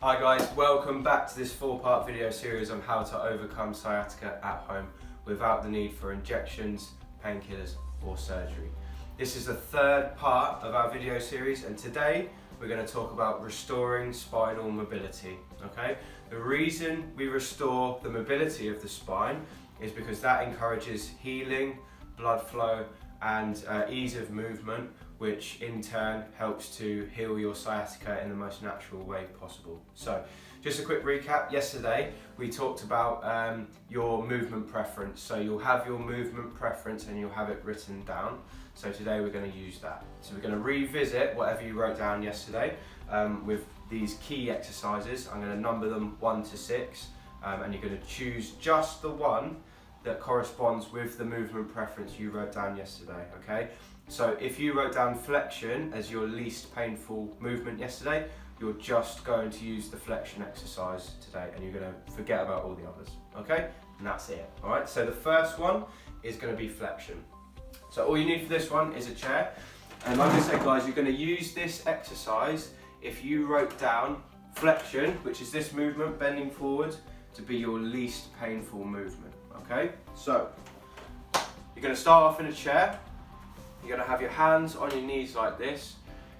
Hi guys, welcome back to this 4-part video series on how to overcome sciatica at home without the need for injections, painkillers or surgery. This is the third part of our video series, and today we're going to talk about restoring spinal mobility. Okay? The reason we restore the mobility of the spine is because that encourages healing, blood flow and ease of movement, which in turn helps to heal your sciatica in the most natural way possible. So just a quick recap. Yesterday we talked about your movement preference. So you'll have your movement preference and you'll have it written down. So today we're going to use that. So we're going to revisit whatever you wrote down yesterday with these key exercises. I'm going to number them 1 to 6 and you're going to choose just the one that corresponds with the movement preference you wrote down yesterday, okay? So if you wrote down flexion as your least painful movement yesterday, you're just going to use the flexion exercise today and you're going to forget about all the others, okay? And that's it, all right? So the first one is going to be flexion. So all you need for this one is a chair. And like I said, guys, you're going to use this exercise if you wrote down flexion, which is this movement, bending forward, to be your least painful movement. Okay, so you're going to start off in a chair. You're going to have your hands on your knees like this.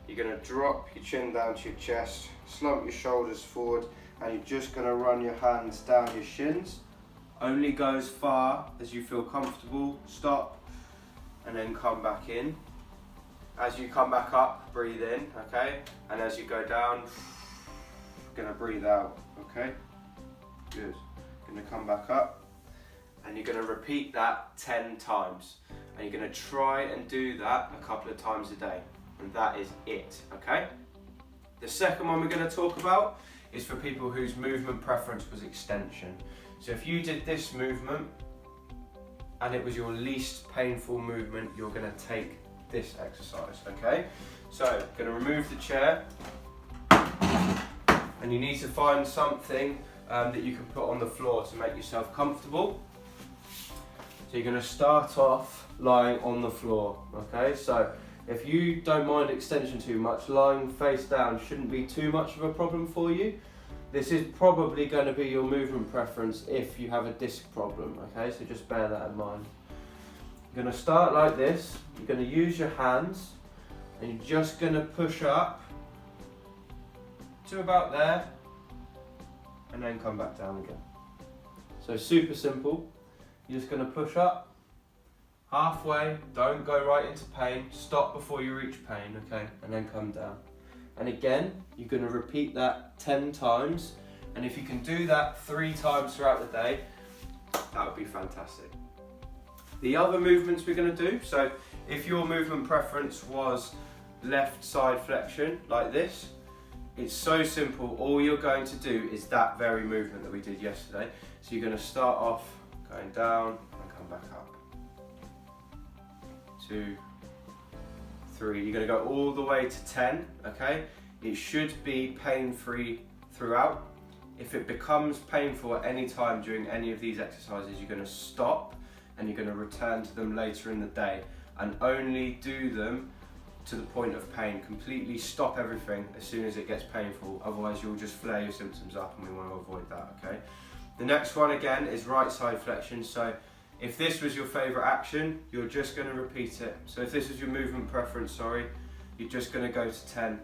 You're going to drop your chin down to your chest, slump your shoulders forward, and you're just going to run your hands down your shins. Only go as far as you feel comfortable. Stop, and then come back in. As you come back up, breathe in, okay? And as you go down, you're going to breathe out, okay? Good. Going to come back up. And you're going to repeat that 10 times. And you're going to try and do that a couple of times a day. And that is it, okay? The second one we're going to talk about is for people whose movement preference was extension. So if you did this movement and it was your least painful movement, you're going to take this exercise, okay? So, going to remove the chair. And you need to find something that you can put on the floor to make yourself comfortable. So you're going to start off lying on the floor, okay? So if you don't mind extension too much, lying face down shouldn't be too much of a problem for you. This is probably going to be your movement preference if you have a disc problem, okay? So just bear that in mind. You're going to start like this. You're going to use your hands and you're just going to push up to about there and then come back down again. So super simple. You're just going to push up, halfway, don't go right into pain, stop before you reach pain, okay, and then come down. And again, you're going to repeat that 10 times, and if you can do that 3 times throughout the day, that would be fantastic. The other movements we're going to do, so if your movement preference was left side flexion, like this, it's so simple. All you're going to do is that very movement that we did yesterday. So you're going to start off going down and come back up. 2, 3. You're going to go all the way to 10, okay? It should be pain-free throughout. If it becomes painful at any time during any of these exercises, you're going to stop and you're going to return to them later in the day and only do them to the point of pain. Completely stop everything as soon as it gets painful, otherwise you'll just flare your symptoms up and we want to avoid that, okay? The next one again is right side flexion. So if this was your favourite action, you're just going to repeat it. So if this was your movement preference, you're just going to go to 10.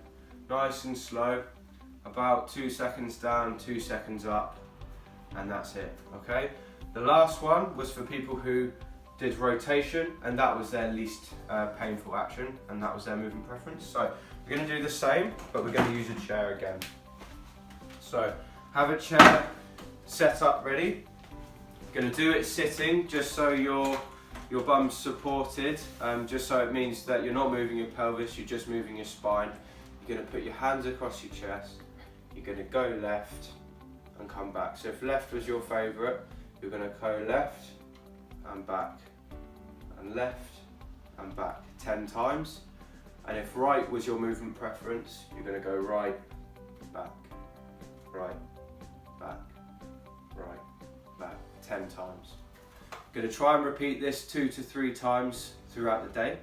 Nice and slow, about 2 seconds down, 2 seconds up, and that's it, okay? The last one was for people who did rotation, and that was their least painful action, and that was their movement preference. So we're going to do the same, but we're going to use a chair again. So have a chair set up ready. You're going to do it sitting, just so your bum's supported, just so it means that you're not moving your pelvis, you're just moving your spine. You're going to put your hands across your chest. You're going to go left and come back. So if left was your favourite, you're going to go left and back and left and back 10 times. And if right was your movement preference, you're going to go right, back, right, back, right, back 10 times. You're going to try and repeat this 2 to 3 times throughout the day,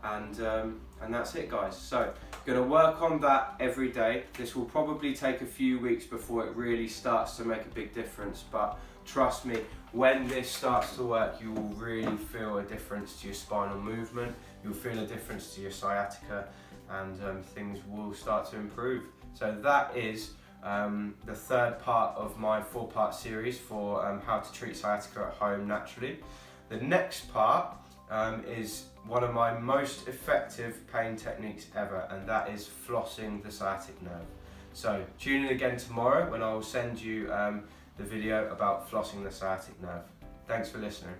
and that's it, guys. So Going to work on that every day. This will probably take a few weeks before it really starts to make a big difference, but trust me, when this starts to work, you will really feel a difference to your spinal movement, you'll feel a difference to your sciatica, and things will start to improve. So that is the third part of my 4-part series for how to treat sciatica at home naturally. The next part is one of my most effective pain techniques ever, and that is flossing the sciatic nerve. So tune in again tomorrow when I will send you the video about flossing the sciatic nerve. Thanks for listening.